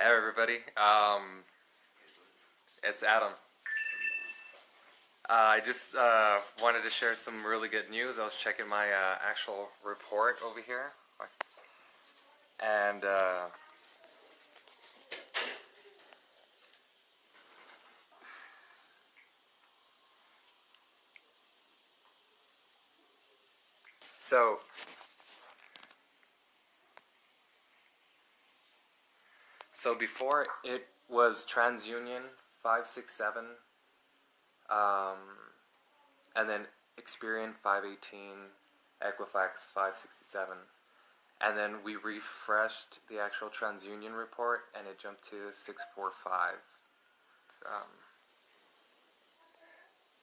Hey everybody, it's Adam. I just wanted to share some really good news. I was checking my actual report over here, and so before it was TransUnion 567, and then Experian 518, Equifax 567. And then we refreshed the actual TransUnion report, and it jumped to 645.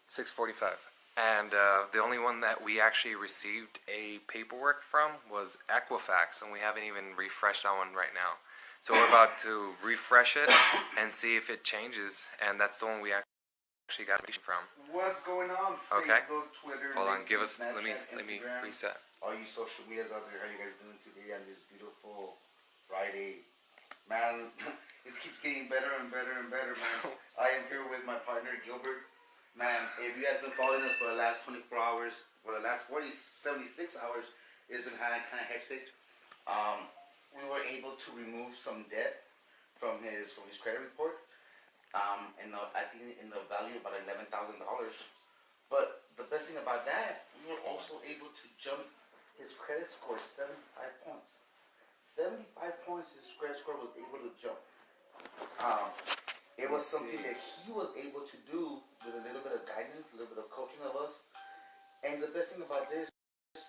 645. And the only one that we actually received a paperwork from was Equifax, and we haven't even refreshed that one right now. So we're about to refresh it and see if it changes, and that's the one we actually got it from. What's going on? Okay. Facebook, Twitter, Hold on, LinkedIn, let me Instagram, reset. all you social medias out there, how you guys doing today on this beautiful Friday? Man, this keeps getting better and better and better, man. I am here with my partner, Gilbert. Man, if you guys been following us for the last 24 hours, for the last 76 hours, it's been kind of hectic. We were able to remove some debt from his credit report. And I think in the value of about $11,000. But the best thing about that, we were also able to jump his credit score 75 points. 75 points his credit score was able to jump. It was something that he was able to do with a little bit of guidance, a little bit of coaching of us. And the best thing about this,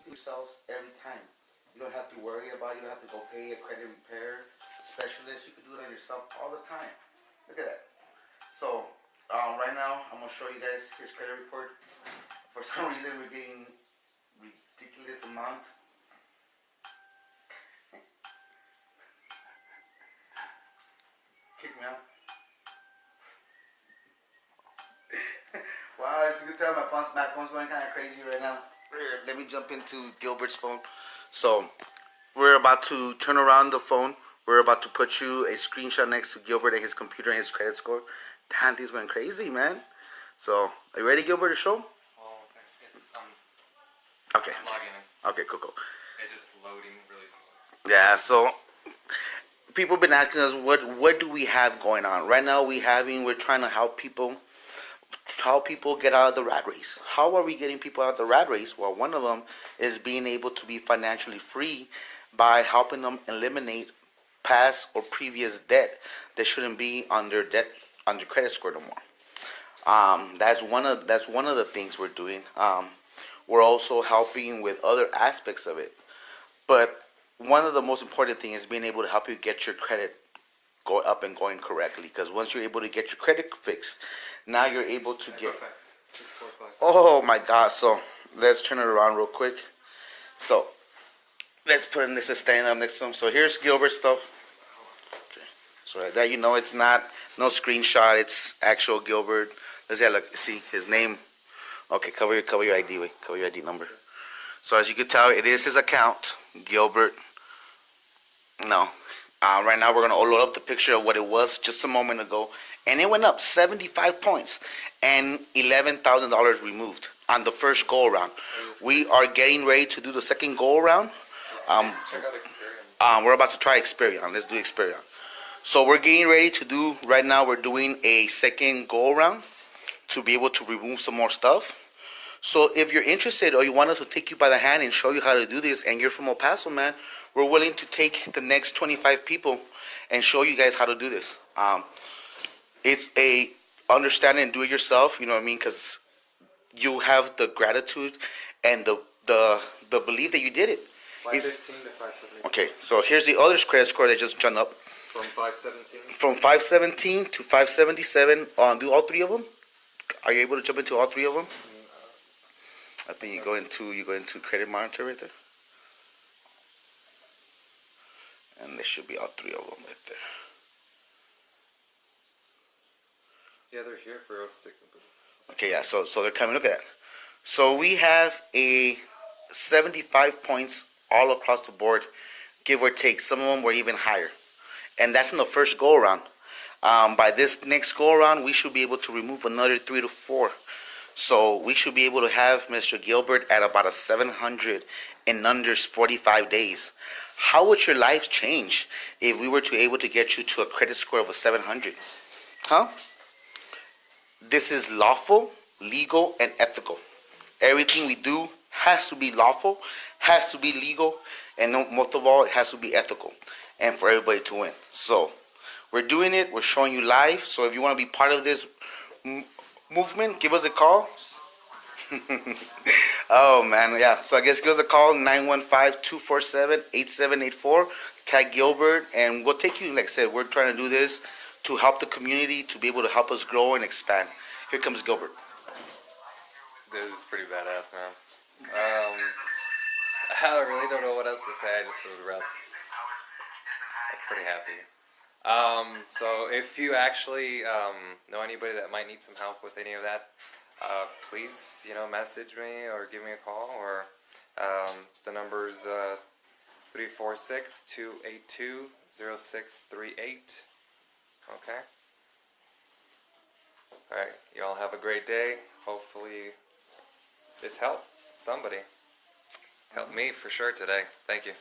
yourselves every time. You don't have to worry about it. You don't have to go pay a credit repair specialist. You can do it on yourself all the time. Look at that. So, right now, I'm going to show you guys his credit report. For some reason, we're getting ridiculous amount. Kick me out. Wow, as you can tell, my phone's going kind of crazy right now. Let me jump into Gilbert's phone. So, we're about to turn around the phone. We're about to put you a screenshot next to Gilbert and his computer and his credit score. Damn, he's going crazy, man. So, are you ready, Gilbert, to show? Oh, it's okay. I'm logging in. Okay, cool. It's just loading really slow. Yeah, so people have been asking us what do we have going on right now. We're trying to help people get out of the rat race. How are we getting people out of the rat race? Well, one of them is being able to be financially free by helping them eliminate past or previous debt that shouldn't be on their credit score no more. That's one of the things we're doing. We're also helping with other aspects of it, but one of the most important things is being able to help you get your credit go up and going correctly. Because once you're able to get your credit fixed, now you're able to get. 645. Oh my God! So let's turn it around real quick. So let's put in this stand up next to him. So here's Gilbert's stuff. Okay. So right there, it's not no screenshot. It's actual Gilbert. Let's see his name. Okay, cover your ID. Cover your ID number. So as you can tell, it is his account, Gilbert. No. Right now we're going to load up the picture of what it was just a moment ago. And it went up 75 points and $11,000 removed on the first go around. We are getting ready to do the second go around. Check out Experian. We're about to try Experian. Let's do Experian. So we're getting ready to do, right now we're doing a second go around to be able to remove some more stuff. So if you're interested or you want us to take you by the hand and show you how to do this and you're from El Paso, man, we're willing to take the next 25 people and show you guys how to do this. It's a understanding and do it yourself, you know what I mean? Because you have the gratitude and the belief that you did it. 515 to 517. Okay, so here's the other credit score that just jumped up. From 517? From 517 to 577. Do all three of them? Are you able to jump into all three of them? I think you go into credit monitor right there. And there should be all three of them right there. Yeah, they're here for us to. Okay, yeah, so they're coming. Look at that. So we have a 75 points all across the board, give or take. Some of them were even higher. and that's in the first go around. By this next go around, we should be able to remove another 3 to 4. So we should be able to have Mr. Gilbert at about a 700 in under 45 days. How would your life change if we were to able to get you to a credit score of a 700? Huh? This is lawful, legal, and ethical. Everything we do has to be lawful, has to be legal, and most of all, it has to be ethical, and for everybody to win. So we're doing it. We're showing you live. So if you want to be part of this movement, give us a call. Oh man, yeah. So I guess give us a call, 915-247-8784. Tag Gilbert, and we'll take you. Like I said, we're trying to do this to help the community, to be able to help us grow and expand. Here comes Gilbert. This is pretty badass, man. I really don't know what else to say. I just was pretty happy. So if you actually know anybody that might need some help with any of that, please, message me or give me a call, or the number's 346-282-0638. Okay? Alright, you all have a great day. Hopefully this helped somebody. Helped me for sure today. Thank you.